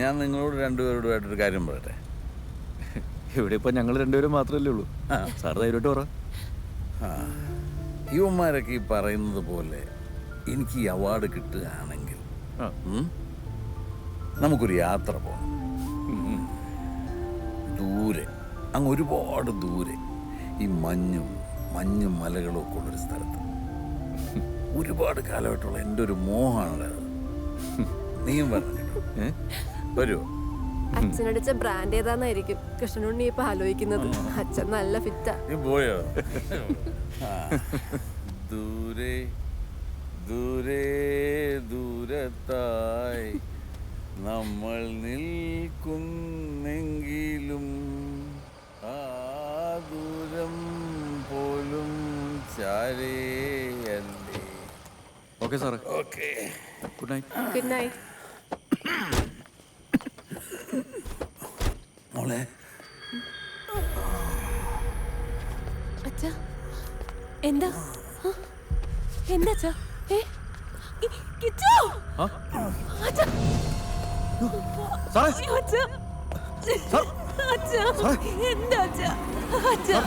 ഞാൻ നിങ്ങളോട് രണ്ടുപേരോടുമായിട്ടൊരു കാര്യം പറയട്ടെ. ഇവിടെ ഇപ്പം ഞങ്ങൾ രണ്ടുപേരും മാത്രമല്ലേ ഉള്ളൂ. സാർ ധൈര്യമായിട്ട് പറ. യുവന്മാരൊക്കെ ഈ പറയുന്നത് പോലെ എനിക്ക് ഈ അവാർഡ് കിട്ടുകയാണെങ്കിൽ നമുക്കൊരു യാത്ര പോകണം. ദൂരെ, അങ്ങ് ഒരുപാട് ദൂരെ, ഈ മഞ്ഞും മലകളും ഒക്കെ ഉള്ളൊരു സ്ഥലത്ത്. ഒരുപാട് കാലമായിട്ടുള്ള എൻ്റെ ഒരു മോഹമാണ് അത്. നീയും പറഞ്ഞു വരുമോ? അച്ഛനടിച്ച ബ്രാൻഡ് ഏതാന്നായിരിക്കും കൃഷ്ണനുണ്ണി ഇപ്പൊ ആലോചിക്കുന്നത്. അച്ഛൻ നല്ല ഫിറ്റാ. നീ പോയോ? ദൂരെ ദൂരെ ദൂരത്തായി നമ്മൾ നിൽക്കുന്നെങ്കിലും ആ ദൂരം പോലും ചാരയല്ലേ. ഓക്കെ സാറേ. Okay, good night. Good night. മോളെ, അച്ഛാ എന്താ എന്താ അച്ഛാ? കിച്ചു! അച്ഛാ! സാറേ! അച്ഛാ! അച്ഛാ! എന്താ അച്ഛാ? അച്ഛാ!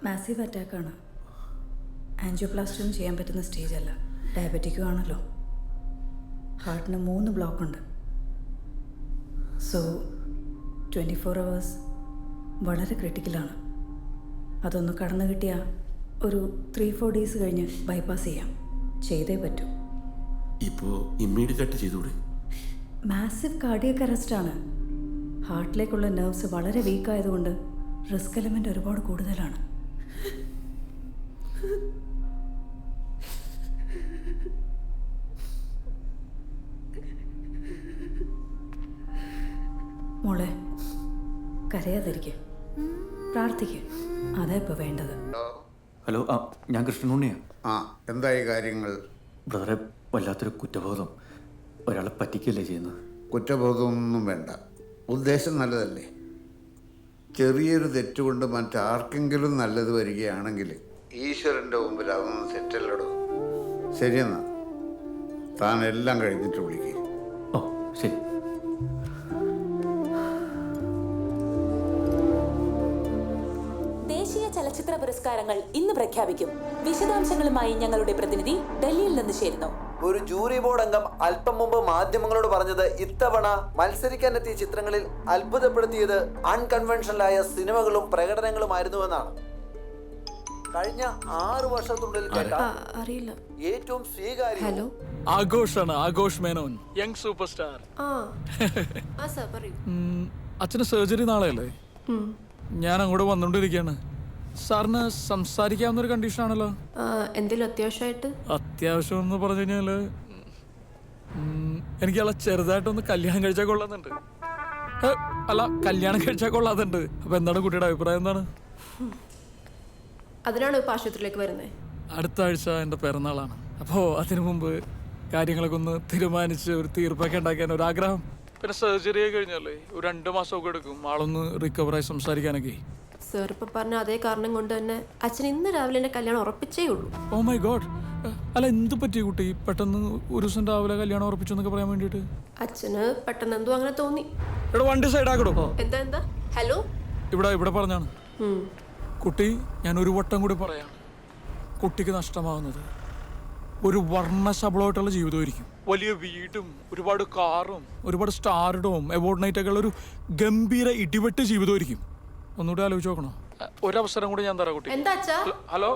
മാസീവ് അറ്റാക്കാണ്. ആൻജിയോപ്ലാസ്റ്റി ഒന്നും ചെയ്യാൻ പറ്റുന്ന സ്റ്റേജ് അല്ല. ഡയബറ്റിക്കും ആണല്ലോ. ഹാർട്ടിന് 3 ബ്ലോക്കുണ്ട്. സോ 24 hours വളരെ ക്രിട്ടിക്കലാണ്. അതൊന്ന് കടന്നു കിട്ടിയാൽ ഒരു 3-4 days കഴിഞ്ഞ് ബൈപ്പാസ് ചെയ്യാം. ചെയ്തേ പറ്റൂ. ഇപ്പോൾ ഇമ്മീഡിയറ്റ് ചെയ്തുകൂടെ? മാസീവ് കാർഡിയക് അറസ്റ്റാണ്. ഹാർട്ടിലേക്കുള്ള നെർവ്സ് വളരെ വീക്കായതുകൊണ്ട് റിസ്ക് എലമെൻ്റ് ഒരുപാട് കൂടുതലാണ്. മോളെ, കരയാതിരിക്കുക, പ്രാർത്ഥിക്കുക. അതാ ഇപ്പോൾ വേണ്ടത്. ഹലോ, ഞാൻ കൃഷ്ണനുണ്ണിയാ. എന്തായി കാര്യങ്ങൾ? ബ്രദറെ, വല്ലാത്തൊരു കുറ്റബോധം. ഒരാളെ പറ്റിക്കല്ലേ ചെയ്യുന്നത്. കുറ്റബോധമൊന്നും വേണ്ട. ഉദ്ദേശം നല്ലതല്ലേ? ചെറിയൊരു തെറ്റുകൊണ്ട് മറ്റാർക്കെങ്കിലും നല്ലത് വരികയാണെങ്കിൽ ഈശ്വരൻ്റെ മുമ്പിൽ അതൊന്നും തെറ്റല്ലടോ. ശരിയെന്നാ, താൻ എല്ലാം കഴിഞ്ഞിട്ട് വിളിക്കുക. ഓ ശരി. ദേശീയ ചലച്ചിത്ര പുരസ്കാരങ്ങൾ ഇന്ന് പ്രഖ്യാപിക്കും. വിശദാംശങ്ങളുമായി ഞങ്ങളുടെ പ്രതിനിധി ഡൽഹിയിൽ നിന്ന് ചേരുന്നു. ഒരു ജൂറി ബോർഡ് അംഗം അല്പം മുമ്പ് മാധ്യമങ്ങളോട് പറഞ്ഞത് ഇത്തവണ മത്സരിക്കാനെത്തിയ ചിത്രങ്ങളിൽ അത്ഭുതപ്പെടുത്തിയത് അൺകൺവെൻഷനലായ സിനിമകളും പ്രകടനങ്ങളുമായിരുന്നുവെന്നാണ്. കഴിഞ്ഞ 6 വർഷത്തിനുള്ളിൽ കേട്ട അറിയില്ല ഏറ്റവും സ്വീകാര്യ. ഹലോ, ആഘോഷാണ്. Aghosh Menon, young super star. Sir പറയൂ. അച്ഛന് സർജറി നാളെയല്ലേ? ഞാൻ അങ്ങോട്ട് വന്നോണ്ടിരിക്കുകയാണ്. സാറിന് സംസാരിക്കാവുന്ന ഒരു കണ്ടീഷൻ ആണല്ലോ. എന്തെങ്കിലും അത്യാവശ്യമായിട്ട്? അത്യാവശ്യം എന്ന് പറഞ്ഞു കഴിഞ്ഞാല് എനിക്ക് അല്ല ചെറുതായിട്ടൊന്ന് കല്യാണം കഴിച്ചാൽ കൊള്ളാന്നുണ്ട്. അല്ല, കല്യാണം കഴിച്ചാൽ കൊള്ളാതുണ്ട്. അപ്പൊ എന്താണ് കുട്ടിയുടെ അഭിപ്രായം? എന്താണ്? അതിനാണ് ഇപ്പൊ ആശുപത്രിയിലേക്ക് വരുന്നത്. അടുത്ത ആഴ്ച എൻ്റെ പിറന്നാളാണ്. അപ്പോൾ അതിനു മുമ്പ് കാര്യങ്ങളൊക്കെ ഒന്ന് തീരുമാനിച്ച് ഒരു തീർപ്പൊക്കെ ഉണ്ടാക്കാൻ ഒരു ആഗ്രഹം. പിന്നെ സർജറി കഴിഞ്ഞല്ലേ, ഒരു 2 മാസമൊക്കെ എടുക്കും ആളൊന്ന് റിക്കവറായി സംസാരിക്കാനൊക്കെ. സാർ ഇപ്പൊ പറഞ്ഞ അതേ കാരണം കൊണ്ട് തന്നെ അച്ഛൻ ഇന്ന് രാവിലെ എന്റെ കല്യാണം ഉറപ്പിച്ചേ ഉള്ളൂ. Oh my God. അല്ല, എന്ത് പറ്റി കുട്ടി? പെട്ടെന്ന് ഒരു ദിവസം രാവിലെ കല്യാണം ഉറപ്പിച്ചു എന്നൊക്കെ പറയാൻ വേണ്ടിയിട്ട്? അച്ഛന് പെട്ടെന്ന് എന്തോ അങ്ങനെ തോന്നി. ഇവിടെ വണ്ടി സൈഡാക്കടോ. എന്താ? ഹലോ, ഇവിടെ പറഞ്ഞാണ് കുട്ടി. ഞാൻ ഒരു വട്ടം കൂടി പറയാം, കുട്ടിക്ക് നഷ്ടമാകുന്നത് ഒരു വർണ്ണശബളമായിട്ടുള്ള ജീവിതമായിരിക്കും. വലിയ വീടും ഒരുപാട് കാറും ഒരുപാട് സ്റ്റാർഡും അവാർഡ് നൈറ്റൊക്കെ ഉള്ള ഒരു ഗംഭീര ഇടിവെട്ട് ജീവിതമായിരിക്കും. ഒന്നുകൂടി ആലോചിച്ച് നോക്കണോ? ഒരവസരം കൂടി ഞാൻ തരാം കുട്ടി. എന്താ അച്ഛാ? ഹലോ,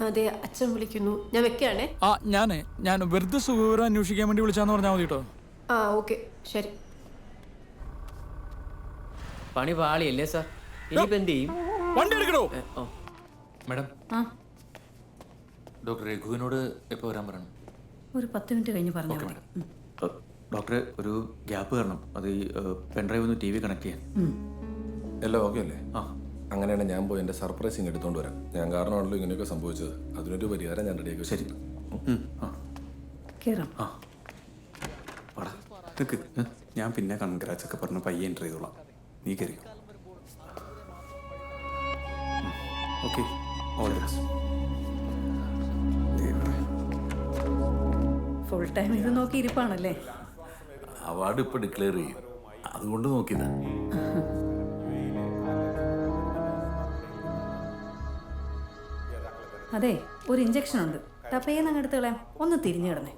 അതെ, അച്ഛൻ വിളിക്കുന്നു. ഞാൻ വെക്കുകയാണേ. ഞാൻ വെറുതെ സുഖവിവരം അന്വേഷിക്കാൻ വേണ്ടി വിളിച്ചാന്ന് പറഞ്ഞാൽ മതി കേട്ടോ. ഓക്കെ, ശരി. പണി പാളിയല്ലേ സാർ? ഇനിയിപ്പോ എന്ത് ചെയ്യും? വണ്ടി എടുക്കണോ? മാഡം, ഡോക്ടർ രഘുവിനോട് എപ്പോൾ വരാൻ പറയണം? ഒരു 10 മിനിറ്റ് കഴിഞ്ഞ് പറഞ്ഞു. ഡോക്ടർ ഡോക്ടറെ ഒരു ഗ്യാപ്പ് തരണം. അത് ഈ പെൻഡ്രൈവ് ഒന്ന് TV കണക്ട് ചെയ്യാൻ. എല്ലാം ഓക്കെ അല്ലേ? ആ അങ്ങനെയാണ് ഞാൻ പോയി എൻ്റെ സർപ്രൈസിങ് എടുത്തോണ്ട് വരാം. ഞാൻ കാരണമാണല്ലോ ഇങ്ങനെയൊക്കെ സംഭവിച്ചത്. അതിനൊരു പരിഹാരം ഞാൻ റെഡിയാക്കി. ശരി. ആ കയറാം. ആ പാടാ നിൽക്ക്, ഞാൻ പിന്നെ കൺഗ്രാറ്റ്സ് ഒക്കെ പറഞ്ഞ് പയ്യെ എൻ്റർ ചെയ്തോളാം. നീ കയറി. Okay, all the best. Full time ഇത് നോക്കി ഇരിപ്പാണല്ലേ? അവാർഡ് ഇപ്പൊ ഡിക്ലെയർ ചെയ്യും, അതുകൊണ്ട് നോക്കിയതാ. അതെ, ഒരു ഇഞ്ചക്ഷൻ ഉണ്ട്, ടപ്പേന്ന് അങ്ങ് എടുത്ത് കളയാം. ഒന്ന് തിരിഞ്ഞു കിടന്നേ.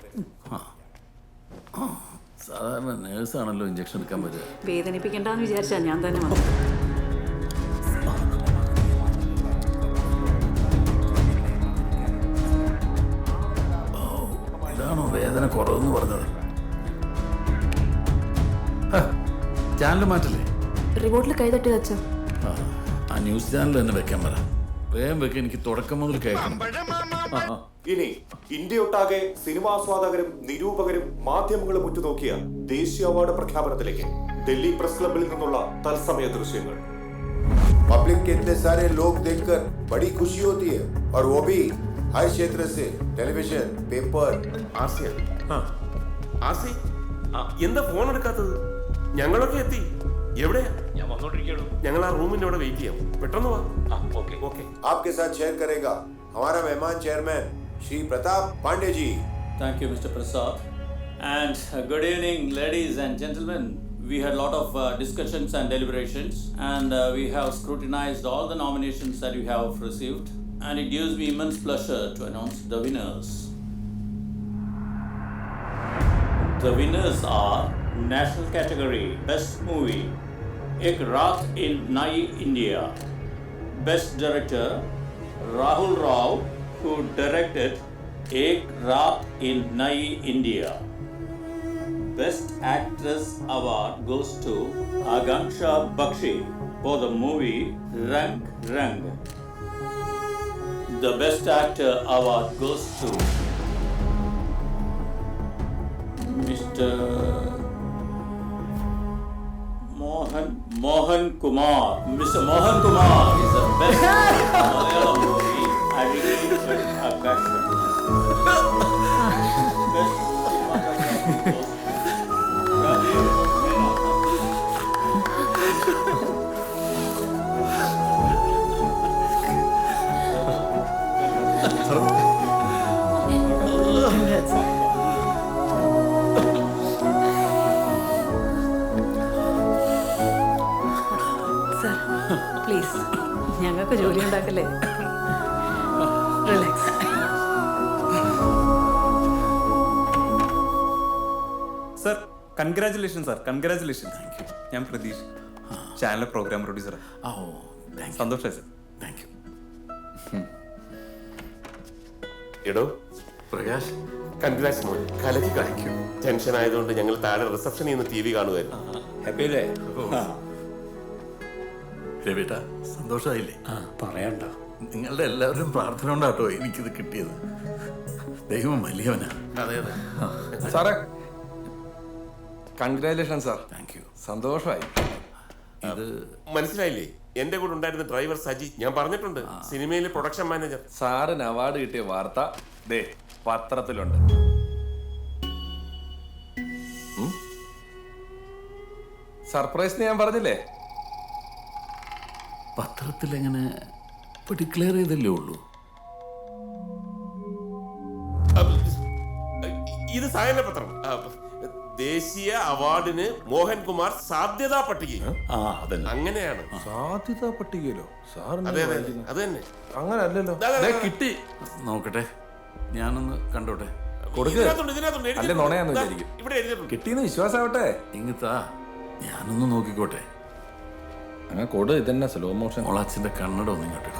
സാധാരണ നേഴ്സാണല്ലോ ഇഞ്ചക്ഷൻ എടുക്കാൻ പറ്റുക. വേദനിപ്പിക്കണ്ടെന്ന് വിചാരിച്ചാ ഞാൻ തന്നെ വന്നു. ഇതാണോ വേദന കുറവെന്ന് പറഞ്ഞത്? ചാനൽ മാറ്റല്ലേ? റിമോട്ടിൽ കൈതട്ടി വെച്ചോ. ആ ന്യൂസ് ചാനൽ തന്നെ വെക്കാൻ പറ. വേഗം വെക്കാൻ, എനിക്ക് തുടക്കം മുതൽ കേൾക്കണം. ഇനി ഇന്ത്യയൊട്ടാകെ സിനിമാസ്വാദകരും നിരൂപകരും മാധ്യമങ്ങളും ഉറ്റുനോക്കിയ ദേശീയ അവാർഡ് പ്രഖ്യാപനത്തിലേക്ക് दिल्ली प्रेस क्लब निन्नुल्ला तत्समय दृश्यങ്ങൾ. पब्लिक के इतने सारे लोग देखकर बड़ी खुशी होती है, और वो भी हर क्षेत्र से, टेलीविजन, पेपर. എന്താ ഫോൺ എടുക്കാത്തത്? ഞങ്ങളൊക്കെ എത്തി. എവിടെയാ? ഞാൻ വന്നോണ്ടിരിക്കുകയാണ്. ഞങ്ങൾ ആ റൂമിന്റെ അവിടെ വെയിറ്റ് ചെയ്യാം. പെട്ടെന്ന് വാ. ഓക്കെ. आपके साथ शेयर करेगा हमारा मेहमान chairman Shri Pratap Pandey ji. Thank you, Mr. Prasad. And good evening, ladies and gentlemen. We had a lot of discussions and deliberations, and we have scrutinized all the nominations that you have received, and it gives me immense pleasure to announce the winners. The winners are National Category Best Movie, Ek Raat in Nai India. Best Director Rahul Rao, who directed Ek Raat in Nai India. Best Actress Award goes to Akanksha Bakshi for the movie Rang Rang. The Best Actor Award goes to Mr. Mohan Kumar. Mr. Mohan Kumar is the best Malayalam movie Adigation Akasham. Best please, ഞങ്ങൾക്ക് ജോലി ഉണ്ടാക്കല്ലേ. Relax. Sir, congratulation sir, congratulation. ഞാൻ Pratheesh, channel program producer. സന്തോഷമായി sir. Thank you. എടോ Prakash, congrats മോൻ, കലക്കി കാണിക്കും. Tension ആയതുകൊണ്ട് ഞങ്ങൾ താഴെ റിസപ്ഷനിൽ നിന്ന് TV കാണുമായിരുന്നു. ഹാപ്പി അല്ലേ? രവിട്ടാ, സന്തോഷമായില്ലേ? പറയണ്ട. നിങ്ങളുടെ എല്ലാവരും പ്രാർത്ഥന കൊണ്ടാട്ടോ എനിക്കിത് കിട്ടിയത്. ദൈവം വലിയവനാ. അതെ. സാറേ, കൺഗ്രാറ്റുലേഷൻ സാർ. Thank you. സന്തോഷമായി. ഇത് മനസ്സിലായില്ലേ? എന്റെ കൂടെ ഉണ്ടായിരുന്ന ഡ്രൈവർ സജി, ഞാൻ പറഞ്ഞിട്ടുണ്ട്, സിനിമയിലെ പ്രൊഡക്ഷൻ മാനേജർ. സാറിന് അവാർഡ് കിട്ടിയ വാർത്ത ദേ പത്രത്തിലുണ്ട്. സർപ്രൈസ് ഞാൻ പറഞ്ഞില്ലേ? പത്രത്തിൽ എങ്ങനെ ഇപ്പൊ ഡിക്ലെയർ ചെയ്തല്ലേ ഉള്ളൂ? ഇത് സായന പത്രം. ദേശീയ അവാർഡിന് മോഹൻകുമാർ സാധ്യതാ പട്ടിക. അങ്ങനെയാണ്. സാധ്യതാ പട്ടികയിലോ? അതെ അത് തന്നെ. അങ്ങനെ അല്ലല്ലോ. കിട്ടി. നോക്കട്ടെ, ഞാനൊന്ന് കണ്ടോട്ടെ. അല്ലെ നുണയാന്ന് വിചാരിക്കും. കിട്ടിയെന്ന് വിശ്വാസാവട്ടെ. ഇങ്ങത്താ, ഞാനൊന്ന് നോക്കിക്കോട്ടെ. അങ്ങനെ കൊടു. ഇതന്നെ സ്ലോ മോഷൻ. മോളാച്ചിന്റെ കണ്ണട ഒന്നും ഇങ്ങോട്ടെ.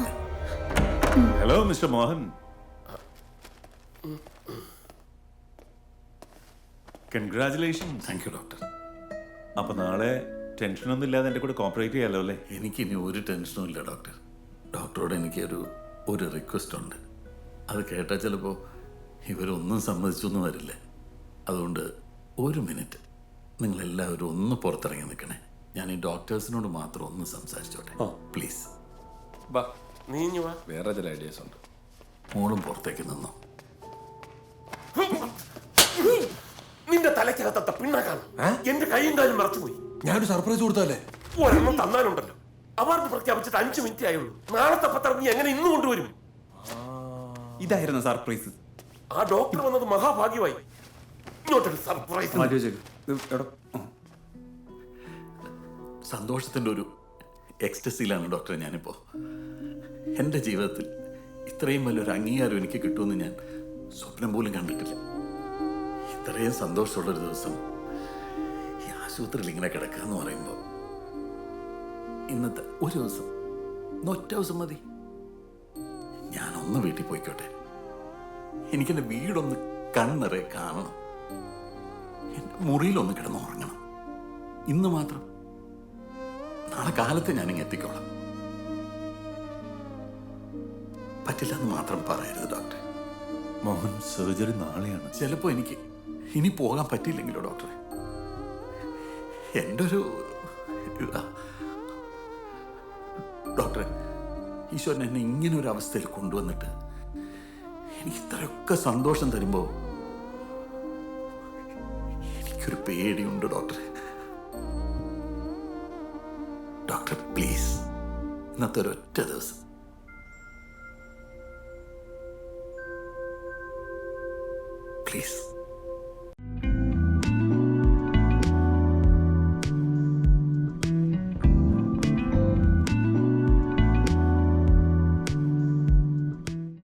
Hello mister Mohan. Congratulation. Thank you doctor. അപ്പൊ നാളെ ടെൻഷനൊന്നും ഇല്ലാതെ എൻ്റെ കൂടെ കോപ്പറേറ്റ് ചെയ്യാലോ അല്ലേ? എനിക്കിനി ഒരു ടെൻഷനും ഇല്ല ഡോക്ടർ. ഡോക്ടറോട് ഒരു റിക്വസ്റ്റ് ഉണ്ട്. അത് കേട്ടാൽ ചിലപ്പോൾ ഇവരൊന്നും സമ്മതിച്ചൊന്നും വരില്ല. അതുകൊണ്ട് ഒരു മിനിറ്റ് നിങ്ങളെല്ലാവരും ഒന്ന് പുറത്തിറങ്ങി നിൽക്കണേ. ഞാൻ ഈ ഡോക്ടേഴ്സിനോട് മാത്രം ഒന്ന് സംസാരിച്ചോട്ടെ പ്ലീസ്. വാ, നീ ഇഞ്ഞു വാ. വേറെ ചില ഐഡിയാസ് ഉണ്ട്. മോളും പുറത്തേക്ക് നിന്നോ. നിന്റെ തലയ്ക്കകത്ത പിണ്ണാക്കാണ്. എന്റെ കൈയും കാലും മറച്ചുപോയി. ഞാനൊരു സർപ്രൈസ് കൊടുത്തല്ലേ? ഒരെണ്ണം തന്നാലുണ്ടല്ലോ. അവാർഡ് പ്രഖ്യാപിച്ചിട്ട് 5 മിനിറ്റ് ആയുള്ളൂ. നാളത്തെ പത്രം നീ എങ്ങനെ ഇന്ന് കൊണ്ടുവരും? ഇതായിരുന്നു സർപ്രൈസ്. ആ ഡോക്ടർ വന്നത് മഹാഭാഗ്യമായി. ഇങ്ങോട്ടൊരു സർപ്രൈസ്. സന്തോഷത്തിൻ്റെ ഒരു എക്സ്റ്റസിയിലാണ് ഡോക്ടറെ ഞാനിപ്പോൾ. എൻ്റെ ജീവിതത്തിൽ ഇത്രയും വലിയൊരു അംഗീകാരം എനിക്ക് കിട്ടുമെന്ന് ഞാൻ സ്വപ്നം പോലും കണ്ടിട്ടില്ല. ഇത്രയും സന്തോഷമുള്ളൊരു ദിവസം ഈ ആശുപത്രിയിൽ ഇങ്ങനെ കിടക്കുക എന്ന് പറയുമ്പോൾ, ഇന്നത്തെ ഒരു ദിവസം, ഒറ്റ ദിവസം മതി, ഞാനൊന്ന് വീട്ടിൽ പോയിക്കോട്ടെ. എനിക്കെൻ്റെ വീടൊന്ന് കണ്ണിറെ കാണണം. എൻ്റെ മുറിയിലൊന്ന് കിടന്ന് ഉറങ്ങണം. ഇന്ന് മാത്രം. നാളെ കാലത്ത് ഞാനിങ്ങ് എത്തിക്കോളാം. പറ്റില്ല എന്ന് മാത്രം പറയരുത് ഡോക്ടറെ. മോഹൻ, സർജറി നാളെയാണ്. ചിലപ്പോൾ എനിക്ക് ഇനി പോകാൻ പറ്റിയില്ലെങ്കിലോ ഡോക്ടറെ. എൻ്റെ ഒരു ഡോക്ടറെ, ഈശ്വരൻ എന്നെ ഇങ്ങനെ ഒരു അവസ്ഥയിൽ കൊണ്ടുവന്നിട്ട് എനിക്ക് ഇത്രയൊക്കെ സന്തോഷം തരുമ്പോൾ എനിക്കൊരു പേടിയുണ്ട് ഡോക്ടറെ. ഡോക്ടർ പ്ലീസ്, ഇന്നത്തെ ഒരൊറ്റ ദിവസം പ്ലീസ്.